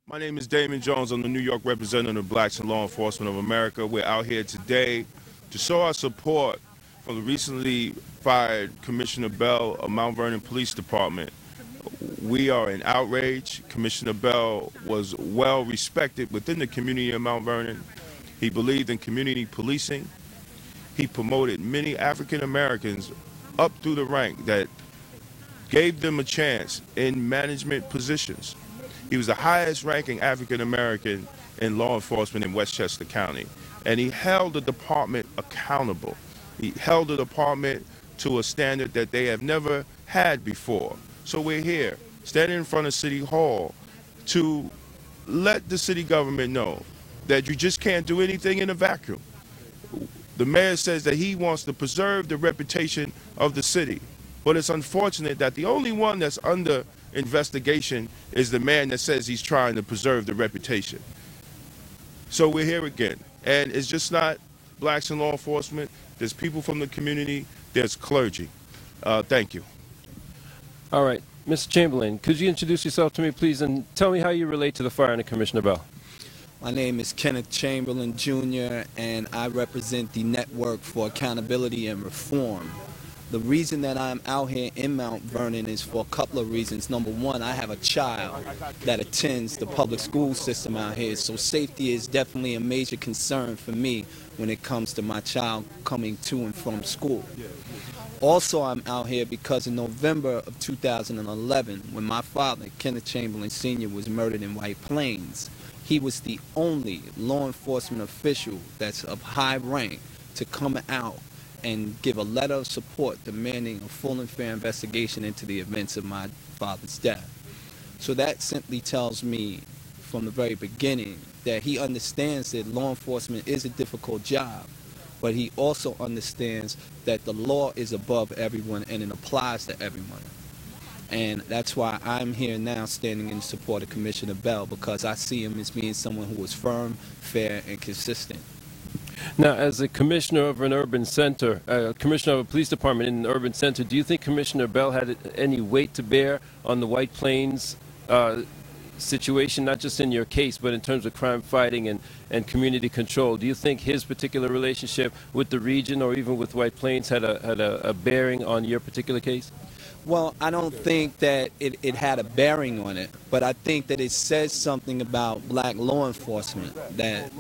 My name is Damon Jones. I'm the New York representative of Blacks in Law Enforcement of America. We're out here today to show our support for the recently fired Commissioner Bell of Mount Vernon Police Department. We are in outrage. Commissioner Bell was well respected within the community of Mount Vernon. He believed in community policing. He promoted many African Americans up through the rank that gave them a chance in management positions. He was the highest ranking African American in law enforcement in Westchester County, and he held the department accountable. He held the department to a standard that they have never had before. So we're here, standing in front of City Hall to let the city government know that you just can't do anything in a vacuum. The mayor says that he wants to preserve the reputation of the city, but it's unfortunate that the only one that's under investigation is the man that says he's trying to preserve the reputation. So we're here again, and it's just not blacks in law enforcement. There's people from the community, there's clergy. Thank you. All right, Mr. Chamberlain, could you introduce yourself to me, please, and tell me how you relate to the firing of Commissioner Bell? My name is Kenneth Chamberlain, Jr., and I represent the Network for Accountability and Reform. The reason that I'm out here in Mount Vernon is for a couple of reasons. Number one, I have a child that attends the public school system out here, so safety is definitely a major concern for me when it comes to my child coming to and from school. Also, I'm out here because in November of 2011, when my father, Kenneth Chamberlain Sr., was murdered in White Plains, he was the only law enforcement official that's of high rank to come out and give a letter of support demanding a full and fair investigation into the events of my father's death. So that simply tells me from the very beginning that he understands that law enforcement is a difficult job, but he also understands that the law is above everyone and it applies to everyone. And that's why I'm here now standing in support of Commissioner Bell, because I see him as being someone who is firm, fair, and consistent. Now, as a commissioner of an urban center, commissioner of a police department in an urban center, do you think Commissioner Bell had any weight to bear on the White Plains situation, not just in your case, but in terms of crime fighting and community control? Do you think his particular relationship with the region or even with White Plains had a bearing on your particular case? Well, I don't think that it had a bearing on it, but I think that it says something about black law enforcement, that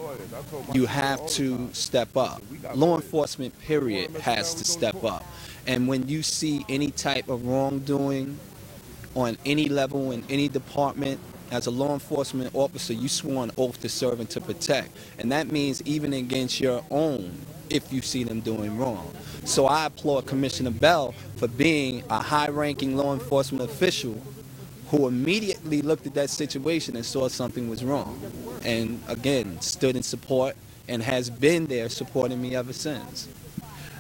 you have to step up. Law enforcement, period, has to step up. And when you see any type of wrongdoing on any level in any department, as a law enforcement officer, you swore an oath to serve and to protect. And that means even against your own, if you see them doing wrong. So I applaud Commissioner Bell for being a high-ranking law enforcement official who immediately looked at that situation and saw something was wrong. And again, stood in support and has been there supporting me ever since.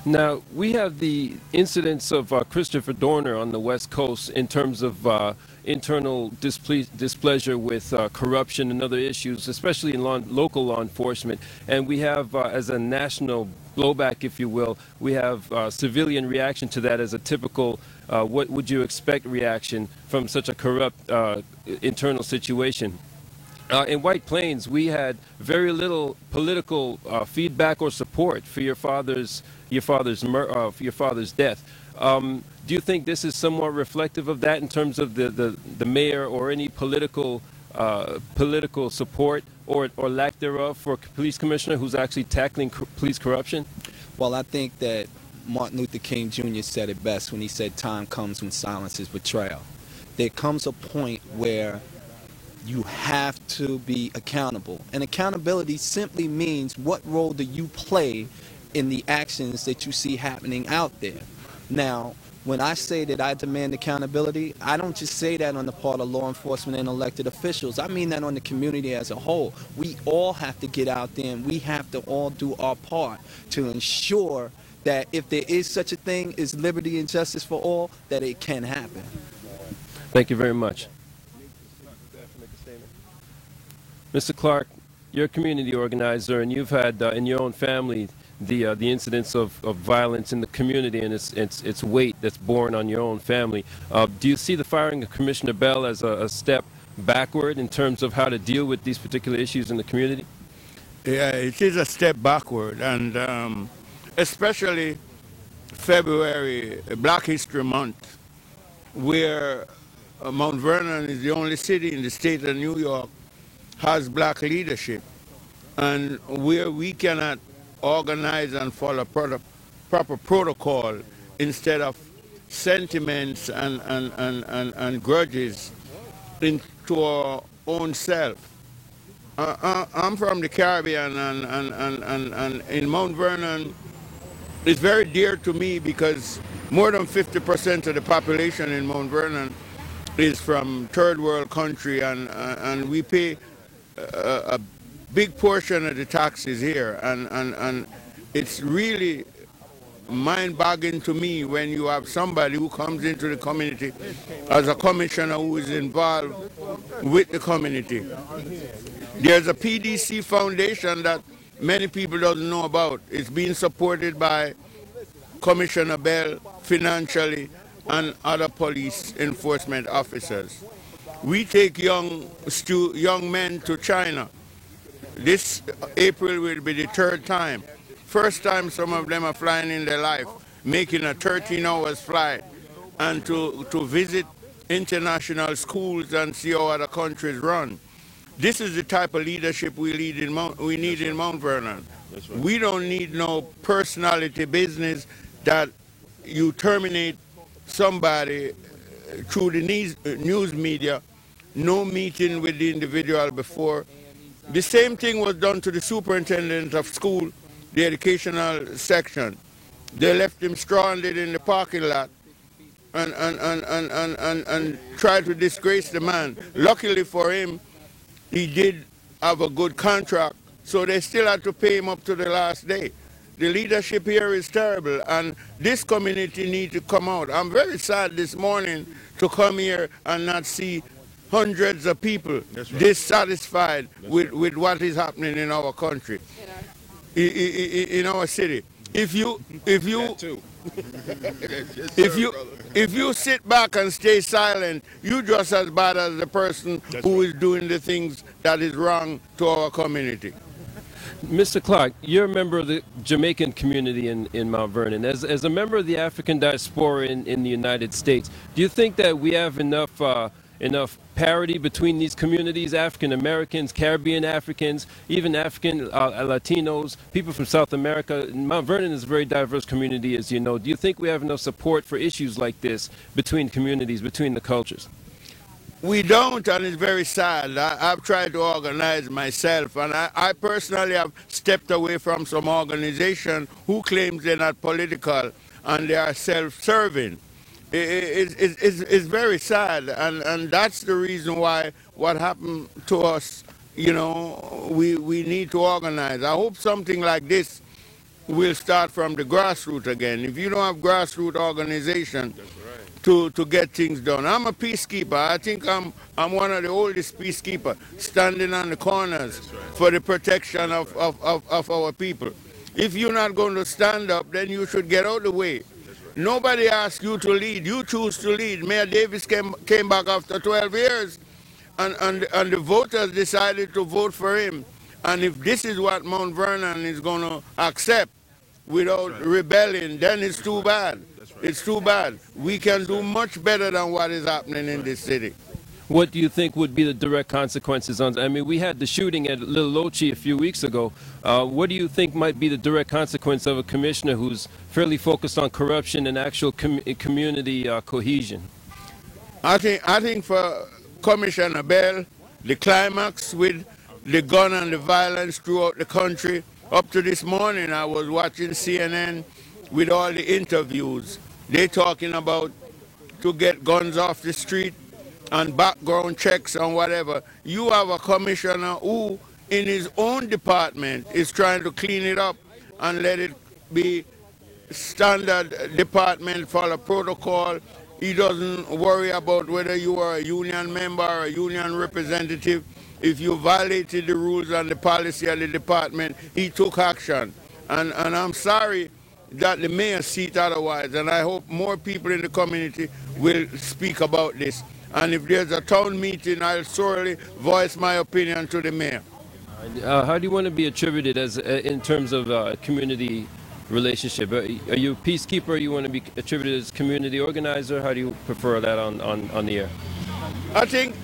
Now, we have the incidents of Christopher Dorner on the West Coast in terms of internal displeasure with corruption and other issues, especially in local law enforcement. And we have, as a national blowback, if you will, we have civilian reaction to that as a typical what would you expect reaction from such a corrupt internal situation. In White Plains, we had very little political feedback or support for your father's death. Do you think this is somewhat reflective of that in terms of the mayor or any political support or lack thereof for a police commissioner who's actually tackling police corruption? Well, I think that Martin Luther King Jr. said it best when he said, "Time comes when silence is betrayal." There comes a point where you have to be accountable. And accountability simply means what role do you play in the actions that you see happening out there. Now, when I say that I demand accountability, I don't just say that on the part of law enforcement and elected officials. I mean that on the community as a whole. We all have to get out there and we have to all do our part to ensure that if there is such a thing as liberty and justice for all, that it can happen. Thank you very much. Mr. Clark, you're a community organizer, and you've had in your own family the incidents of violence in the community and its weight that's borne on your own family. Do you see the firing of Commissioner Bell as a step backward in terms of how to deal with these particular issues in the community? Yeah, it is a step backward, and especially February, Black History Month, where Mount Vernon is the only city in the state of New York has black leadership, and where we cannot organize and follow proper protocol instead of sentiments and grudges into our own self. I'm from the Caribbean, and in Mount Vernon, it's very dear to me because more than 50% of the population in Mount Vernon is from third world country, and we pay a big portion of the taxes here, and it's really mind-boggling to me when you have somebody who comes into the community as a commissioner who is involved with the community. There's a PDC foundation that many people don't know about. It's being supported by Commissioner Bell financially and other police enforcement officers. We take young men to China. This April will be the third time. First time some of them are flying in their life, making a 13-hour flight, and to visit international schools and see how other countries run. This is the type of leadership we need in Mount Vernon. That's right. We don't need no personality business that you terminate somebody through the news media, no meeting with the individual before. The same thing was done to the superintendent of school, the educational section. They left him stranded in the parking lot and tried to disgrace the man. Luckily for him, he did have a good contract, so they still had to pay him up to the last day. The leadership here is terrible, and this community needs to come out. I'm very sad this morning to come here and not see hundreds of people dissatisfied with what is happening in our country, in our city. If you sit back and stay silent, you're just as bad as the person who is doing the things that is wrong to our community. Mr. Clark, you're a member of the Jamaican community in Mount Vernon. As a member of the African diaspora in the United States, do you think that we have enough parity between these communities, African Americans, Caribbean Africans, even African Latinos, people from South America? Mount Vernon is a very diverse community, as you know. Do you think we have enough support for issues like this between communities, between the cultures? We don't, and it's very sad. I've tried to organize myself, and I personally have stepped away from some organization who claims they're not political and they are self-serving. It's very sad, and that's the reason why what happened to us, you know, we need to organize. I hope something like this will start from the grassroots again. If you don't have grassroots organization to get things done. I'm a peacekeeper. I think I'm one of the oldest peacekeepers, standing on the corners for the protection of our people. If you're not going to stand up, then you should get out of the way. Nobody asked you to lead. You choose to lead. Mayor Davis came back after 12 years, and the voters decided to vote for him. And if this is what Mount Vernon is going to accept without rebelling, then it's too bad. It's too bad. We can do much better than what is happening in this city. What do you think would be the direct consequences on? I mean, we had the shooting at Little Ochi a few weeks ago. What do you think might be the direct consequence of a commissioner who's fairly focused on corruption and actual community cohesion? I think for Commissioner Bell, the climax with the gun and the violence throughout the country. Up to this morning, I was watching CNN with all the interviews. They're talking about to get guns off the street and background checks and whatever. You have a commissioner who, in his own department, is trying to clean it up and let it be standard department, follow protocol. He doesn't worry about whether you are a union member or a union representative. If you violated the rules and the policy of the department, he took action. And I'm sorry that the mayor sees it otherwise, and I hope more people in the community will speak about this. And if there's a town meeting, I'll surely voice my opinion to the mayor. How do you want to be attributed as in terms of community relationship? Are you a peacekeeper? Or you want to be attributed as community organizer? How do you prefer that on the air? I think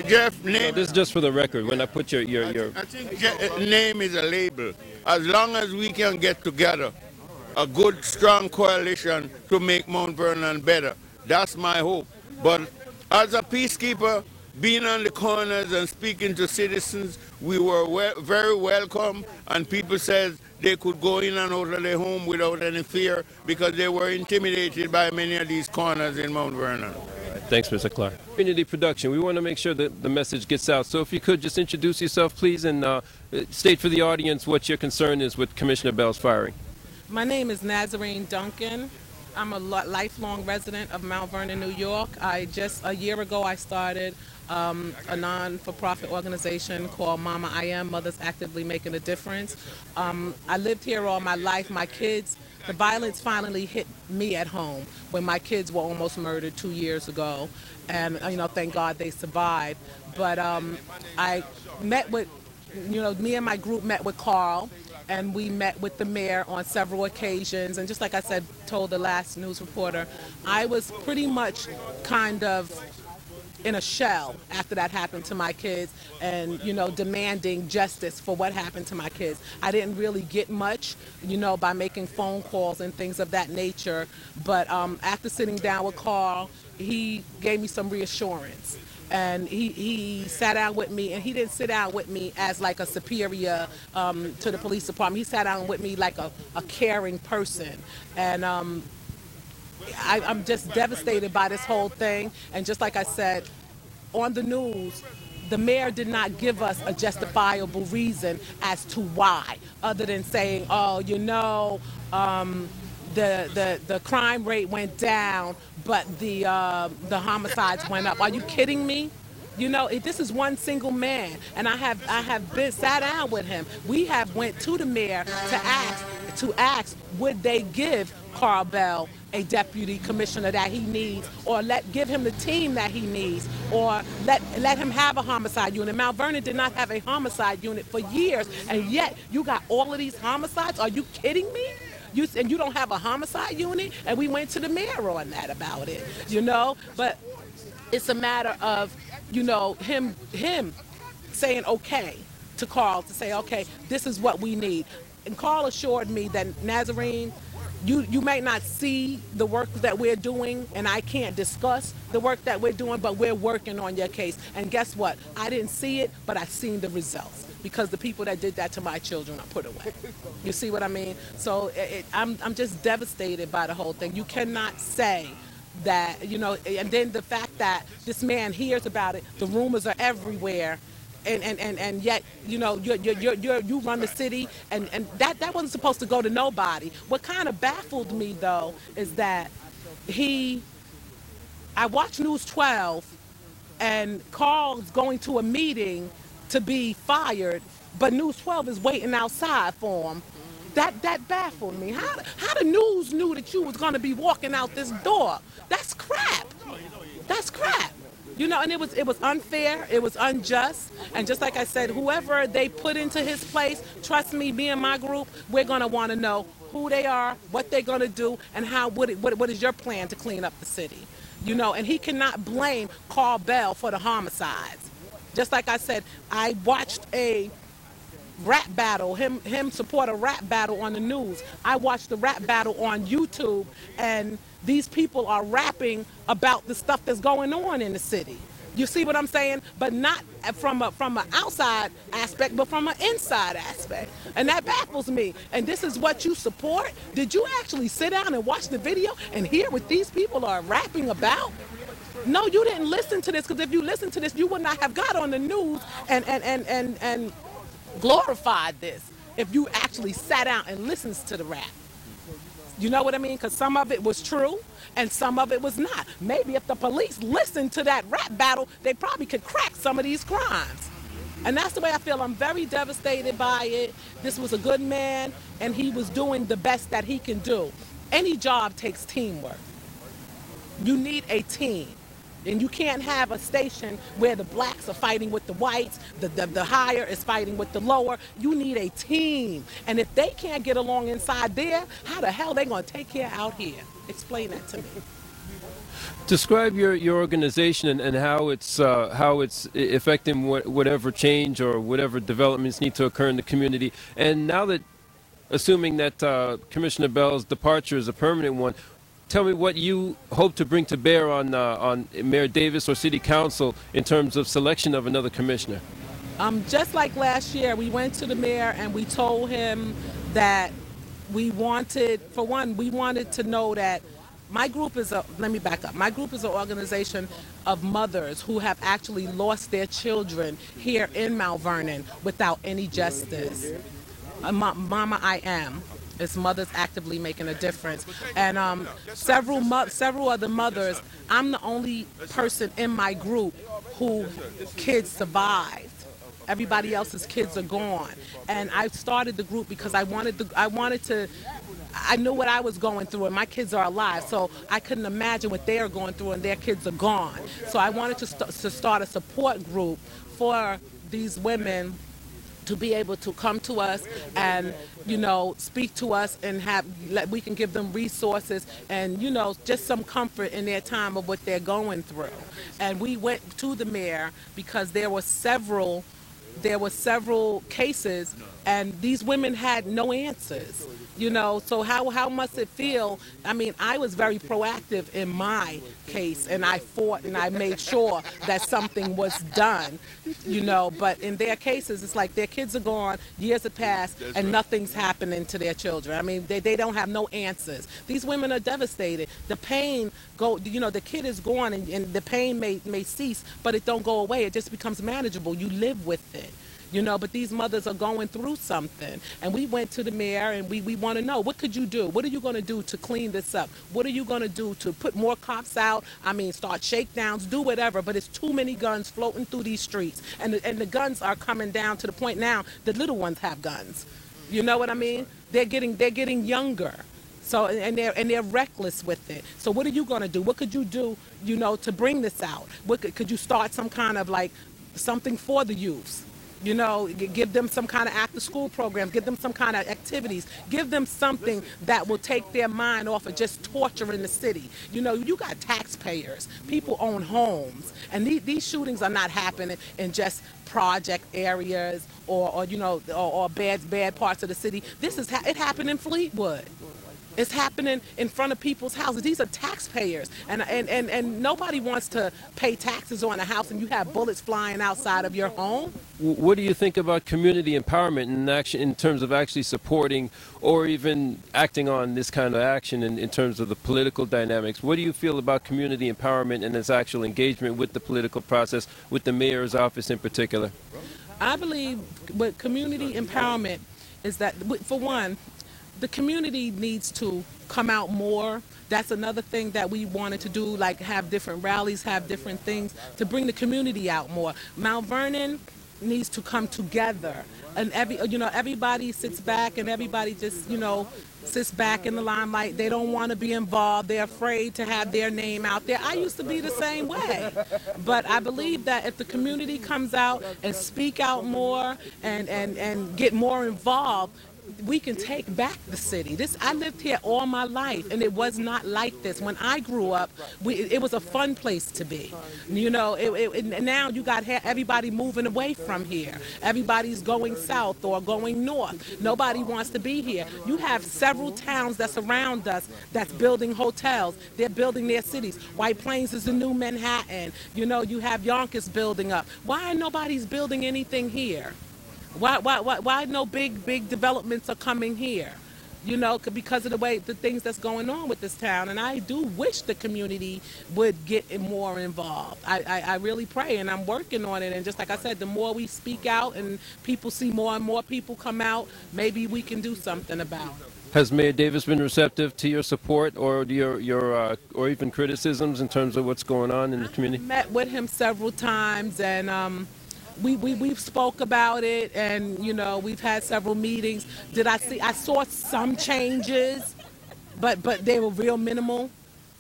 Jeff, name. This is just for the record. When I put your I think name is a label. As long as we can get together, a good, strong coalition to make Mount Vernon better. That's my hope. But as a peacekeeper, being on the corners and speaking to citizens, we were very welcome, and people said they could go in and out of their home without any fear because they were intimidated by many of these corners in Mount Vernon. Thanks, Mr. Clark. Community production. We want to make sure that the message gets out. So if you could just introduce yourself, please, and state for the audience what your concern is with Commissioner Bell's firing. My name is Nazarene Duncan. I'm a lifelong resident of Mount Vernon, New York. A year ago, I started a non-for-profit organization called Mama I Am, Mothers Actively Making a Difference. I lived here all my life. My kids, the violence finally hit me at home when my kids were almost murdered 2 years ago. And, thank God they survived. But I met with, me and my group met with Carl, and we met with the mayor on several occasions. And just like I said, told the last news reporter, I was pretty much kind of in a shell after that happened to my kids and, demanding justice for what happened to my kids. I didn't really get much, by making phone calls and things of that nature. But after sitting down with Carl, he gave me some reassurance. And he sat down with me, and he didn't sit down with me as like a superior to the police department. He sat down with me like a caring person. And I'm just devastated by this whole thing. And just like I said, on the news, the mayor did not give us a justifiable reason as to why, other than saying, the crime rate went down, but the homicides went up. Are you kidding me? This is one single man, and I have been sat down with him. We have went to the mayor to ask would they give Carl Bell a deputy commissioner that he needs, or give him the team that he needs, or let him have a homicide unit. Mount Vernon did not have a homicide unit for years, and yet you got all of these homicides. Are you kidding me? And you don't have a homicide unit? And we went to the mayor on that about it, But it's a matter of, him saying okay to Carl, to say, okay, this is what we need. And Carl assured me that, Nazarene, you may not see the work that we're doing, and I can't discuss the work that we're doing, but we're working on your case. And guess what? I didn't see it, but I've seen the results, because the people that did that to my children are put away. You see what I mean? So I'm just devastated by the whole thing. You cannot say that, and then the fact that this man hears about it, the rumors are everywhere, and yet, you run the city, and that wasn't supposed to go to nobody. What kind of baffled me, though, is that I watched News 12, and Carl's going to a meeting to be fired, but News 12 is waiting outside for him. That baffled me. How the news knew that you was going to be walking out this door? That's crap. That's crap. And it was unfair, it was unjust, and just like I said, whoever they put into his place, trust me and my group, we're going to want to know who they are, what they're going to do, and what is your plan to clean up the city. And he cannot blame Carl Bell for the homicides. Just like I said, I watched a rap battle, him support a rap battle on the news. I watched the rap battle on YouTube, and these people are rapping about the stuff that's going on in the city. You see what I'm saying? But not from an outside aspect, but from an inside aspect. And that baffles me. And this is what you support? Did you actually sit down and watch the video and hear what these people are rapping about? No, you didn't listen to this, because if you listened to this, you would not have got on the news and glorified this if you actually sat down and listened to the rap. You know what I mean? Because some of it was true and some of it was not. Maybe if the police listened to that rap battle, they probably could crack some of these crimes. And that's the way I feel. I'm very devastated by it. This was a good man, and he was doing the best that he can do. Any job takes teamwork. You need a team. And you can't have a station where the blacks are fighting with the whites, the higher is fighting with the lower. You need a team. And if they can't get along inside there, how the hell are they going to take care out here? Explain that to me. Describe your organization and how it's affecting whatever change or whatever developments need to occur in the community. And now that, assuming that Commissioner Bell's departure is a permanent one, tell me what you hope to bring to bear on Mayor Davis or City Council in terms of selection of another commissioner. Just like last year, we went to the mayor and we told him that we wanted, for one, we wanted to know that my group is let me back up. My group is an organization of mothers who have actually lost their children here in Mount Vernon without any justice. Mama, I am. It's Mothers Actively Making a Difference. And several other mothers, I'm the only person in my group who kids survived. Everybody else's kids are gone. And I started the group because I knew what I was going through, and my kids are alive, so I couldn't imagine what they are going through, and their kids are gone. So I wanted to start a support group for these women to be able to come to us and, speak to us and we can give them resources and, just some comfort in their time of what they're going through. And we went to the mayor because there were several cases, and these women had no answers. So how must it feel? I mean, I was very proactive in my case, and I fought and I made sure that something was done, but in their cases, it's like their kids are gone, years have passed, and nothing's happening to their children. I mean, they don't have no answers. These women are devastated. The pain the kid is gone, and the pain may cease, but it don't go away. It just becomes manageable. You live with it. But these mothers are going through something. And we went to the mayor and we want to know, what could you do? What are you going to do to clean this up? What are you going to do to put more cops out? I mean, start shakedowns, do whatever, but it's too many guns floating through these streets. And the guns are coming down to the point now the little ones have guns. You know what I mean? They're getting younger. So and they're reckless with it. So what are you going to do? What could you do, to bring this out? Could you start some kind of something for the youths? Give them some kind of after-school program, give them some kind of activities, give them something that will take their mind off of just torture in the city. You got taxpayers, people own homes, and these shootings are not happening in just project areas or bad parts of the city. It happened in Fleetwood. It's happening in front of people's houses. These are taxpayers, and nobody wants to pay taxes on a house and you have bullets flying outside of your home. What do you think about community empowerment in terms of actually supporting or even acting on this kind of action in terms of the political dynamics? What do you feel about community empowerment and its actual engagement with the political process, with the mayor's office in particular? I believe what community empowerment is that, for one, the community needs to come out more. That's another thing that we wanted to do, like have different rallies, have different things to bring the community out more. Mount Vernon needs to come together, and everybody sits back and everybody just sits back in the limelight. They don't want to be involved. They're afraid to have their name out there. I used to be the same way, but I believe that if the community comes out and speak out more and get more involved, we can take back the city. I lived here all my life, and it was not like this. When I grew up, it was a fun place to be. Now you got everybody moving away from here. Everybody's going south or going north. Nobody wants to be here. You have several towns that surround us that's building hotels. They're building their cities. White Plains is the new Manhattan. You have Yonkers building up. Why nobody's building anything here? Why no big developments are coming here? Because of the things that's going on with this town. And I do wish the community would get more involved. I really pray, and I'm working on it. And just like I said, the more we speak out and people see more and more people come out, maybe we can do something about it. Has Mayor Davis been receptive to your support or your or even criticisms in terms of what's going on in the community? I met with him several times, and we've spoke about it, and we've had several meetings. I saw some changes, but they were real minimal.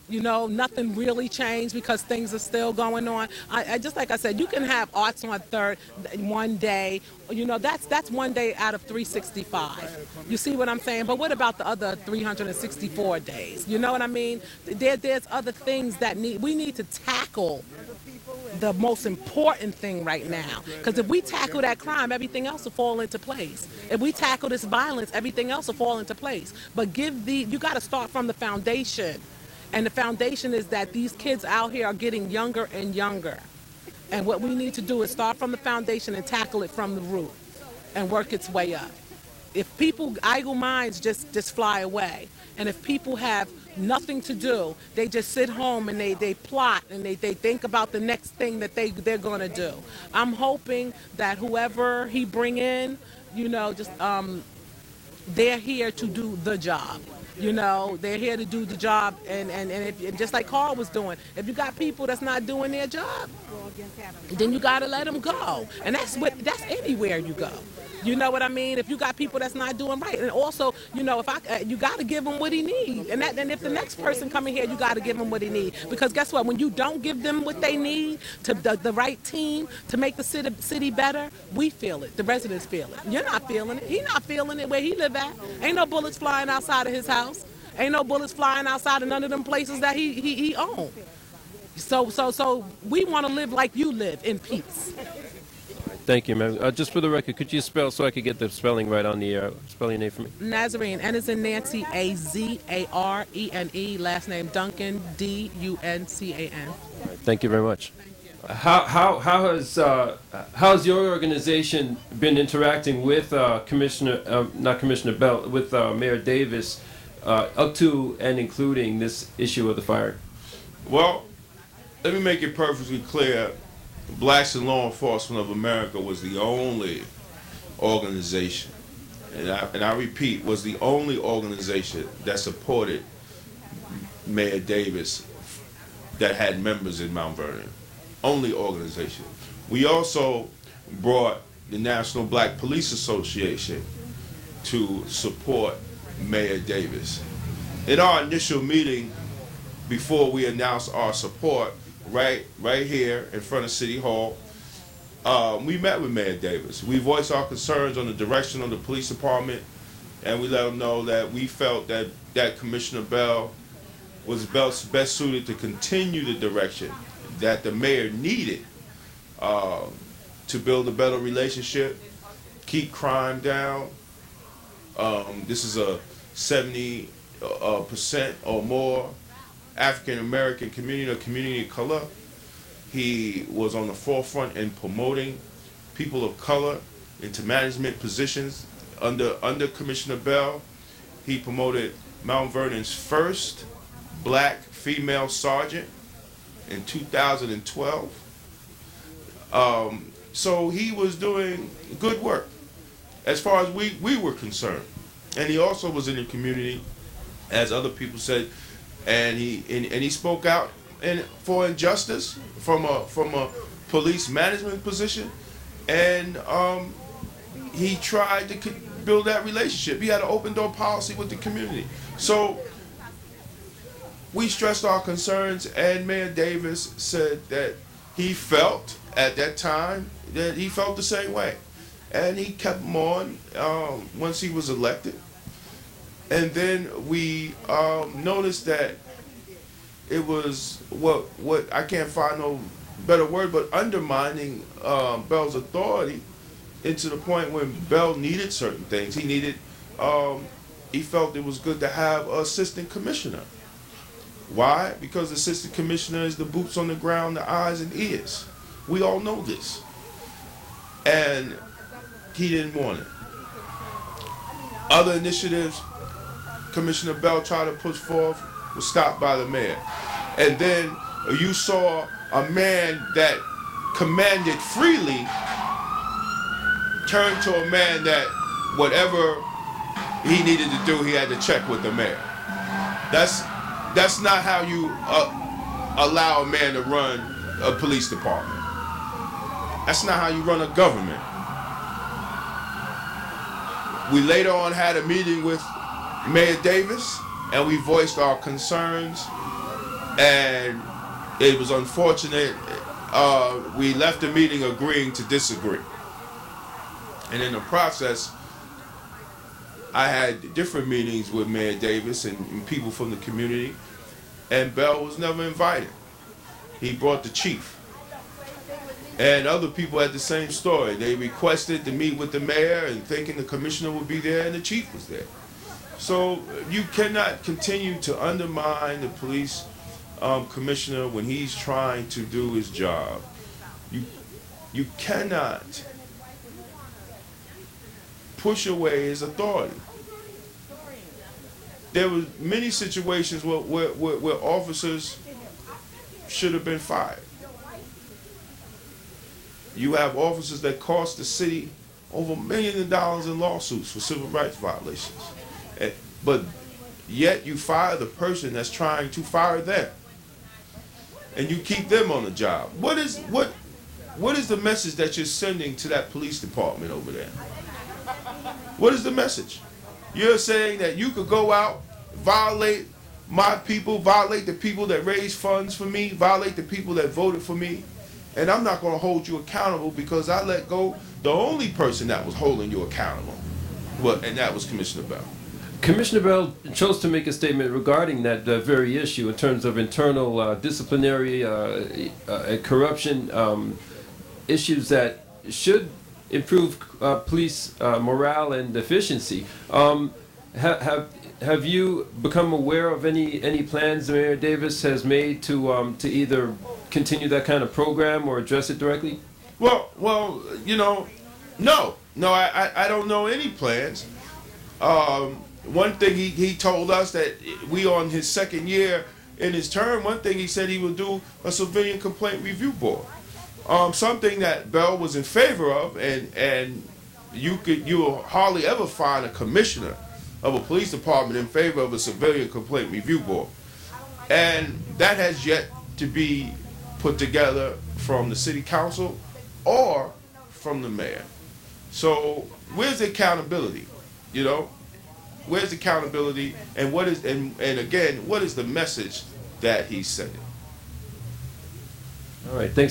You know, nothing really changed because things are still going on. I just like I said, you can have arts on third one day. You know, that's one day out of 365. You see what I'm saying? But what about the other 364 days? You know what I mean? There's other things that we need to tackle the most important thing right now. Because if we tackle that crime, everything else will fall into place. If we tackle this violence, everything else will fall into place. But you got to start from the foundation. And the foundation is that these kids out here are getting younger and younger. And what we need to do is start from the foundation and tackle it from the root and work its way up. If people, idle minds just fly away. And if people have nothing to do, they just sit home and they plot and they think about the next thing that they're going to do. I'm hoping that whoever he bring in, you know, just they're here to do the job. You know, they're here to do the job, and if, just like Carl was doing, if you got people that's not doing their job, then you got to let them go. And that's anywhere you go. You know what I mean? If you got people that's not doing right, and also, you know, you got to give him what he needs, and if the next person coming here, you got to give him what he needs, because guess what? When you don't give them what they need to the right team to make the city better, we feel it. The residents feel it. You're not feeling it. He's not feeling it where he live at. Ain't no bullets flying outside of his house. Ain't no bullets flying outside of none of them places that he owns. So we want to live like you live, in peace. Thank you, ma'am. Just for the record, could you spell so I could get the spelling right on the air? Spell your name for me. Nazarene. N as in Nancy, Azarene. Last name Duncan, Duncan. Thank you very much. How's your organization been interacting with not Commissioner Bell, with Mayor Davis, up to and including this issue of the fire? Well, let me make it perfectly clear. Blacks in Law Enforcement of America was the only organization, and I repeat, was the only organization that supported Mayor Davis that had members in Mount Vernon. Only organization. We also brought the National Black Police Association to support Mayor Davis. In our initial meeting, before we announced our support, right here in front of City Hall, we met with Mayor Davis. We voiced our concerns on the direction of the police department, and we let him know that we felt that Commissioner Bell was best suited to continue the direction that the mayor needed to build a better relationship, keep crime down. This is a 70% or more African American community, a community of color. He was on the forefront in promoting people of color into management positions under Commissioner Bell. He promoted Mount Vernon's first black female sergeant in 2012. So he was doing good work as far as we were concerned. And he also was in the community, as other people said, and he spoke out for injustice from a police management position, and he tried to build that relationship. He had an open door policy with the community. So we stressed our concerns, and Mayor Davis said that he felt at that time that he felt the same way, and he kept him on once he was elected. And then we noticed that it was what I can't find no better word, but undermining Bell's authority, into the point when Bell needed certain things. He felt it was good to have an assistant commissioner. Why? Because the assistant commissioner is the boots on the ground, the eyes and ears. We all know this. And he didn't want it. Other initiatives Commissioner Bell tried to push forth was stopped by the mayor. And then you saw a man that commanded freely turn to a man that whatever he needed to do, he had to check with the mayor. That's not how you allow a man to run a police department. That's not how you run a government. We later on had a meeting with Mayor Davis, and we voiced our concerns and it was unfortunate. We left the meeting agreeing to disagree. And in the process, I had different meetings with Mayor Davis and people from the community, and Bell was never invited. He brought the chief. And other people had the same story. They requested to meet with the mayor and thinking the commissioner would be there, and the chief was there. So you cannot continue to undermine the police commissioner when he's trying to do his job. You cannot push away his authority. There were many situations where officers should have been fired. You have officers that cost the city over $1 million in lawsuits for civil rights violations. But yet you fire the person that's trying to fire them. And you keep them on the job. What is the message that you're sending to that police department over there? What is the message? You're saying that you could go out, violate my people, violate the people that raise funds for me, violate the people that voted for me, and I'm not going to hold you accountable because I let go the only person that was holding you accountable, and that was Commissioner Bell. Commissioner Bell chose to make a statement regarding that very issue in terms of internal disciplinary corruption issues that should improve police morale and efficiency. Have you become aware of any plans Mayor Davis has made to either continue that kind of program or address it directly? Well, you know, no, I don't know any plans. One thing he told us that we on his second year in his term, one thing he said he would do a civilian complaint review board. Something that Bell was in favor of, and you'll hardly ever find a commissioner of a police department in favor of a civilian complaint review board. And that has yet to be put together from the city council or from the mayor. So where's the accountability? You know? Where's the accountability, and what is and again, what is the message that he's sending? All right, thanks.